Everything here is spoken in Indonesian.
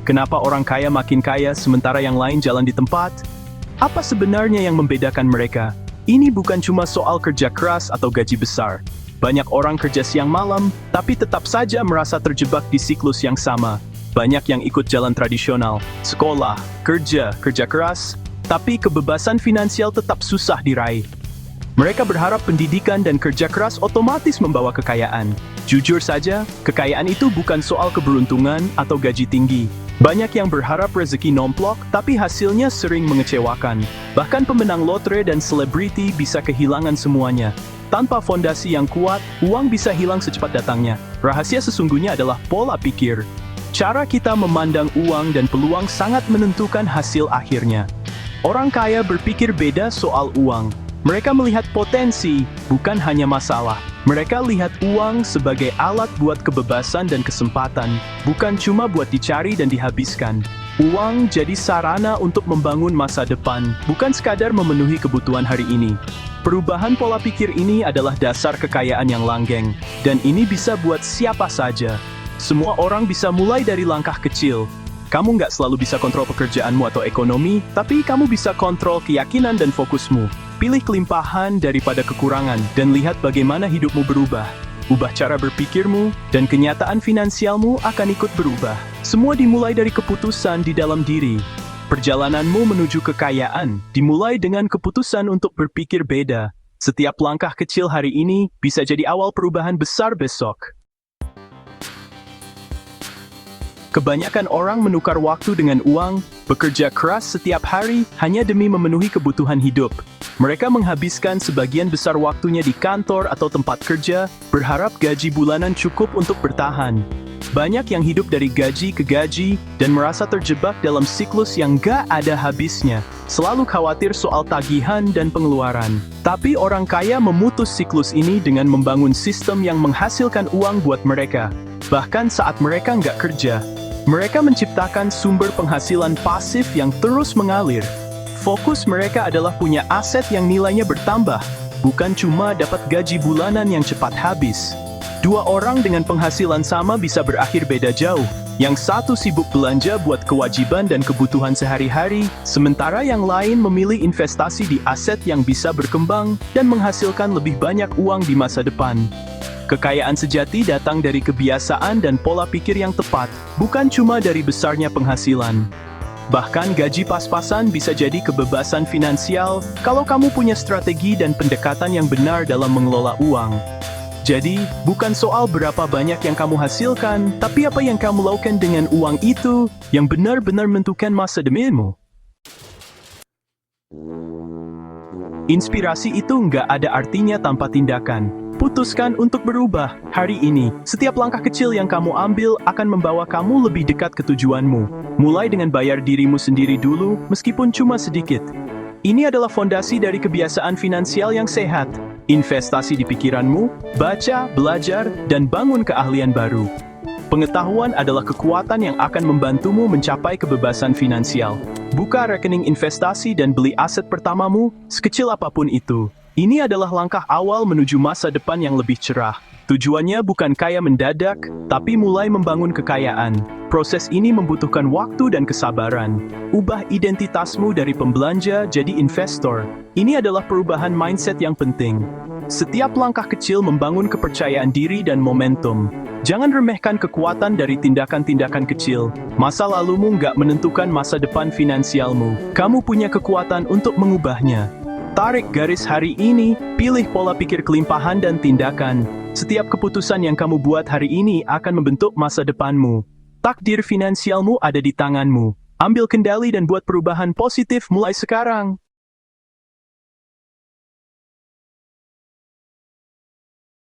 Kenapa orang kaya makin kaya sementara yang lain jalan di tempat? Apa sebenarnya yang membedakan mereka? Ini bukan cuma soal kerja keras atau gaji besar. Banyak orang kerja siang malam, tapi tetap saja merasa terjebak di siklus yang sama. Banyak yang ikut jalan tradisional, sekolah, kerja keras, tapi kebebasan finansial tetap susah diraih. Mereka berharap pendidikan dan kerja keras otomatis membawa kekayaan. Jujur saja, kekayaan itu bukan soal keberuntungan atau gaji tinggi. Banyak yang berharap rezeki nomplok, tapi hasilnya sering mengecewakan. Bahkan pemenang lotre dan selebriti bisa kehilangan semuanya. Tanpa fondasi yang kuat, uang bisa hilang secepat datangnya. Rahasia sesungguhnya adalah pola pikir. Cara kita memandang uang dan peluang sangat menentukan hasil akhirnya. Orang kaya berpikir beda soal uang. Mereka melihat potensi, bukan hanya masalah. Mereka lihat uang sebagai alat buat kebebasan dan kesempatan, bukan cuma buat dicari dan dihabiskan. Uang jadi sarana untuk membangun masa depan, bukan sekadar memenuhi kebutuhan hari ini. Perubahan pola pikir ini adalah dasar kekayaan yang langgeng, dan ini bisa buat siapa saja. Semua orang bisa mulai dari langkah kecil. Kamu nggak selalu bisa kontrol pekerjaanmu atau ekonomi, tapi kamu bisa kontrol keyakinan dan fokusmu. Pilih kelimpahan daripada kekurangan, dan lihat bagaimana hidupmu berubah. Ubah cara berpikirmu, dan kenyataan finansialmu akan ikut berubah. Semua dimulai dari keputusan di dalam diri. Perjalananmu menuju kekayaan dimulai dengan keputusan untuk berpikir beda. Setiap langkah kecil hari ini bisa jadi awal perubahan besar besok. Kebanyakan orang menukar waktu dengan uang, bekerja keras setiap hari hanya demi memenuhi kebutuhan hidup. Mereka menghabiskan sebagian besar waktunya di kantor atau tempat kerja, berharap gaji bulanan cukup untuk bertahan. Banyak yang hidup dari gaji ke gaji, dan merasa terjebak dalam siklus yang gak ada habisnya. Selalu khawatir soal tagihan dan pengeluaran. Tapi orang kaya memutus siklus ini dengan membangun sistem yang menghasilkan uang buat mereka. Bahkan saat mereka nggak kerja, mereka menciptakan sumber penghasilan pasif yang terus mengalir. Fokus mereka adalah punya aset yang nilainya bertambah, bukan cuma dapat gaji bulanan yang cepat habis. Dua orang dengan penghasilan sama bisa berakhir beda jauh. Yang satu sibuk belanja buat kewajiban dan kebutuhan sehari-hari, sementara yang lain memilih investasi di aset yang bisa berkembang dan menghasilkan lebih banyak uang di masa depan. Kekayaan sejati datang dari kebiasaan dan pola pikir yang tepat, bukan cuma dari besarnya penghasilan. Bahkan gaji pas-pasan bisa jadi kebebasan finansial kalau kamu punya strategi dan pendekatan yang benar dalam mengelola uang. Jadi, bukan soal berapa banyak yang kamu hasilkan, tapi apa yang kamu lakukan dengan uang itu yang benar-benar menentukan masa depanmu. Inspirasi itu nggak ada artinya tanpa tindakan. Putuskan untuk berubah hari ini. Setiap langkah kecil yang kamu ambil akan membawa kamu lebih dekat ke tujuanmu. Mulai dengan bayar dirimu sendiri dulu, meskipun cuma sedikit. Ini adalah fondasi dari kebiasaan finansial yang sehat. Investasi di pikiranmu, baca, belajar, dan bangun keahlian baru. Pengetahuan adalah kekuatan yang akan membantumu mencapai kebebasan finansial. Buka rekening investasi dan beli aset pertamamu, sekecil apapun itu. Ini adalah langkah awal menuju masa depan yang lebih cerah. Tujuannya bukan kaya mendadak, tapi mulai membangun kekayaan. Proses ini membutuhkan waktu dan kesabaran. Ubah identitasmu dari pembelanja jadi investor. Ini adalah perubahan mindset yang penting. Setiap langkah kecil membangun kepercayaan diri dan momentum. Jangan remehkan kekuatan dari tindakan-tindakan kecil. Masa lalumu nggak menentukan masa depan finansialmu. Kamu punya kekuatan untuk mengubahnya. Tarik garis hari ini, pilih pola pikir kelimpahan dan tindakan. Setiap keputusan yang kamu buat hari ini akan membentuk masa depanmu. Takdir finansialmu ada di tanganmu. Ambil kendali dan buat perubahan positif mulai sekarang.